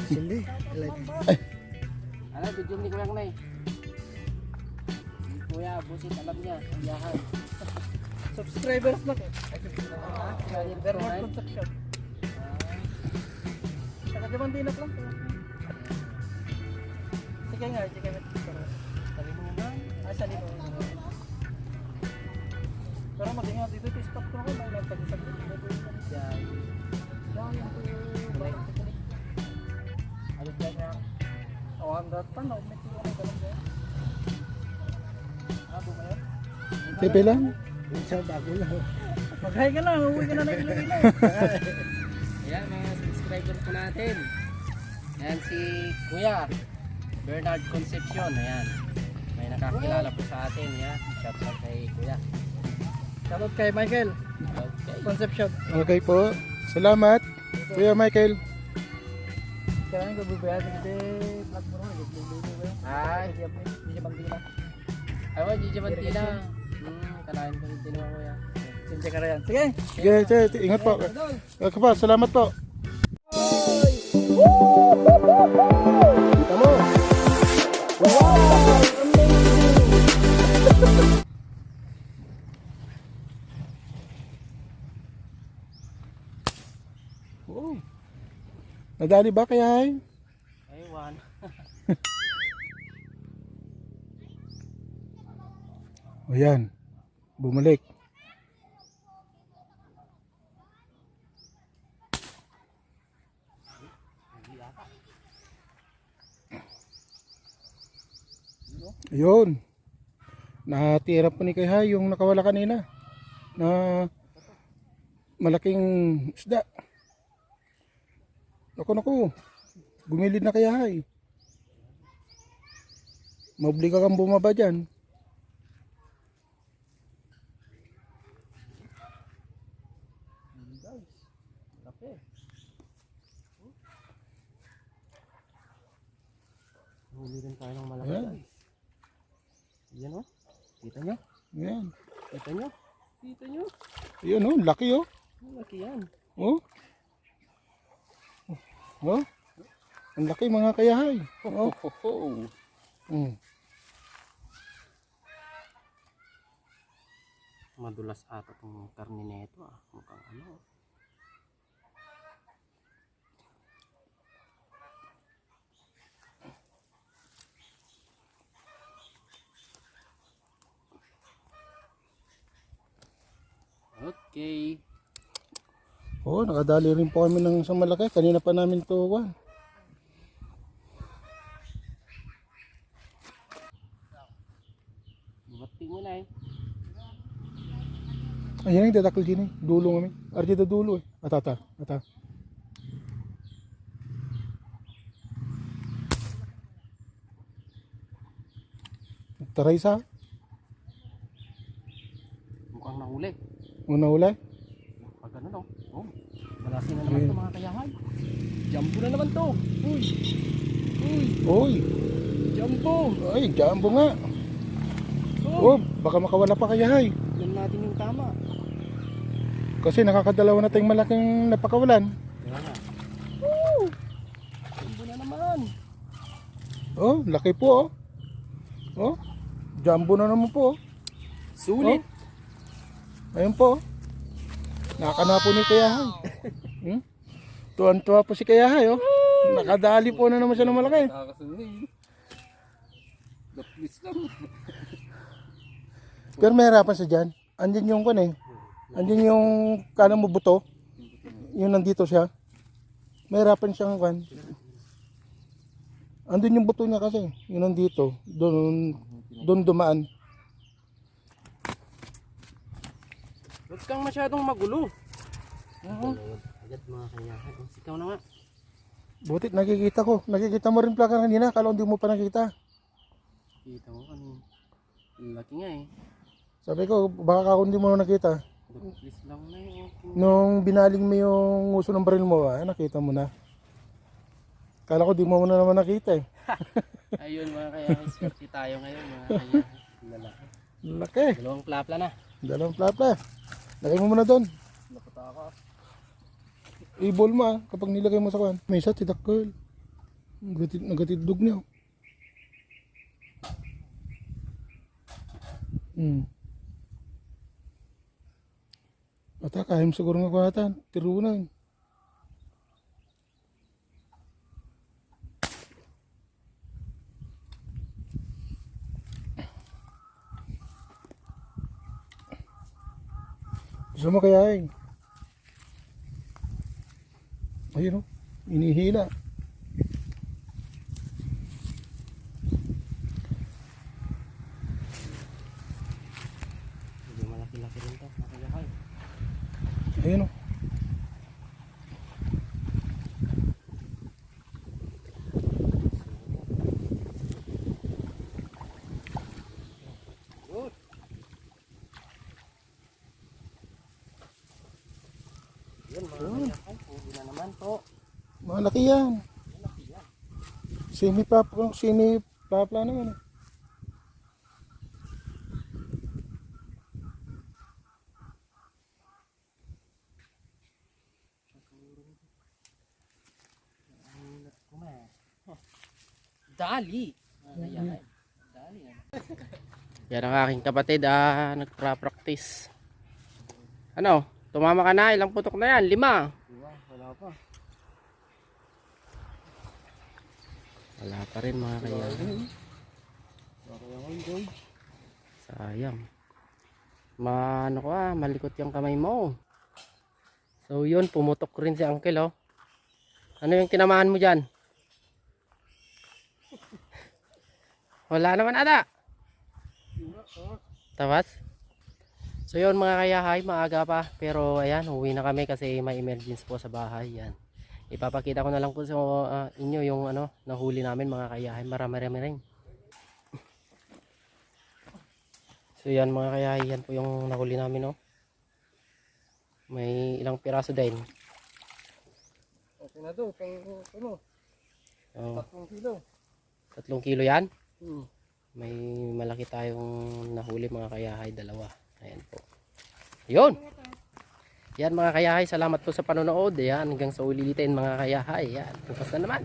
Hindi. Ano, video ni Kuya Knay. Kuya, busit alam niya. Ang yahan. Subscribers na ko. Vermont Construction. Saka Diamantina lang. Sige nga, sige nga. Sabi mo na. Asa nito? Pero mag-ingat dito, spot ko ako. May nagpag-isag dito. Yan. Ano dyan nga? Awan datan, may tulong ang galang dyan. Bumayan? Pepe lang. Minsan bago lang. Mag-hi ka na, uwi ka na ng Iloilo. Ayan mga subscriber po natin. Ayan si Kuya Bernard Concepcion. Ayan. May nakakilala po sa atin. Ayan. Shout out kay Kuya. Shoutout kay Michael. Okay. Conception. Okay po. Salamat. Kuya Michael. Kailangan ko bubayad kasi vlog mo naman. Ay. Hindi siya bangkina. Ay, Gigi Mantina. Kalahin ko din naman Kuya. Sinja ka na yan. Sige. Sige, sige, ingat po. Okay po, salamat po. Kita mo. Wow. Nadali ba kaya ay? Aywan. O yan. Bumalik. Ayun. Natira po ni Kayhay yung nakawala kanina na malaking isda. Naku. Gumilid na Kayhay. Maobliga kang bumaba dyan. Huli rin tayo ng malaki. Ayan. Yan o. Kita nyo? Ayan. Kita nyo? Kita nyo? Ayun oh, laki oh. Laki yan. Oh. Oh. Ang laki mga Kayahay. Oh. Mm. Madulas ata itong karne nito ah. Mukhang ano. Okay. Oh, nakadali rin po kami ng isang malaki. Kanina pa namin ito. Bumati nyo na eh. Ayan yung dadakil din eh. Dulo kami. Ardi da dulo eh. Ata. Taray sa. Mukhang nahuli. Una uli. Pag ano no? Oh. Malaki na naman ito mga Kayahay. Jumbo na naman to. Uy. Uy. Jumbo. Ay, jumbo nga. Oh. Oh, baka makawala pa Kayahay. Yan natin yung tama. Kasi nakakadalawa na tayong malaking napakawalan. Kaya nga. Woo! Jumbo na naman. Oh, laki po oh. Oh, jumbo na naman po oh. Sulit. Ayun po. Nakakana po ni Kayahay. Tuwan-tuwa po si Kayahay oh. Nakadali po na naman siya ng malaki. Nakakasunod. Please lang. Pero may harapan sa dyan. Andyan yung kan eh. Andyan yung kanang mo buto. Yung nandito siya. May harapan siyang kan. Andun yung buto niya kasi. Yung nandito. Doon dumaan. Huwag kang masyadong magulo. Agad mga Kayahay. Sikaw na nga. Butit nakikita ko. Nakikita mo rin plaka kanina. Kala hindi mo pa nakita. Kita mo kanina. Laki nga eh. Sabi ko baka ako hindi mo nakita. Please lang na eh. Nung binaling mo yung uso ng baril mo, nakita mo na. Kala ko di mo na naman nakita eh. Ayun mga Kayahay. Swerte tayo ngayon mga Kayahay. Lalaki. Laki. Dalawang plapla na. Dalawang plapla. Lagay mo muna doon. Nakatakas. I-ball mo kapag nilagay mo sa kuwan. May isa, tidakol. Nagatidog niya. Ata, kaya mo siguro nga kuhatan. Tirunan. Gusto mo kaya eh. Ayun o. Inihina. Medyo malaki-laki rin to. Makayahay. Ayun o. Good. Yun mga kayahay. Huli na naman po. Malaki yan. Malaki yan. Sini-papla naman eh. Dali. Kayahay. Dali na. Yan ang aking kapatid nagpra-practice. Ano? Tumama ka na, ilang putok na yan? 5. Wala pa. Wala pa rin mga kayahay. Sayang. Malikot yung kamay mo. So yun, pumutok rin si Uncle oh. Ano yung tinamaan mo dyan? Wala naman ata. Tawas? So yun mga kayahay, maaga pa. Pero ayan, uwi na kami kasi may emergency po sa bahay. Yan. Ipapakita ko na lang po sa inyo yung nahuli namin mga kayahay. Marami-rami rin. So yan mga kayahay, yan po yung nahuli namin May ilang piraso din. Okay na to. Pang 3 kilo. 3 kilo yan. May malaki tayong nahuli mga kayahay, 2. Ayan po. Yun. Yan mga kayahay, salamat po sa panonood. Yan, hanggang sa ulitin mga kayahay. Yan, bukas na naman.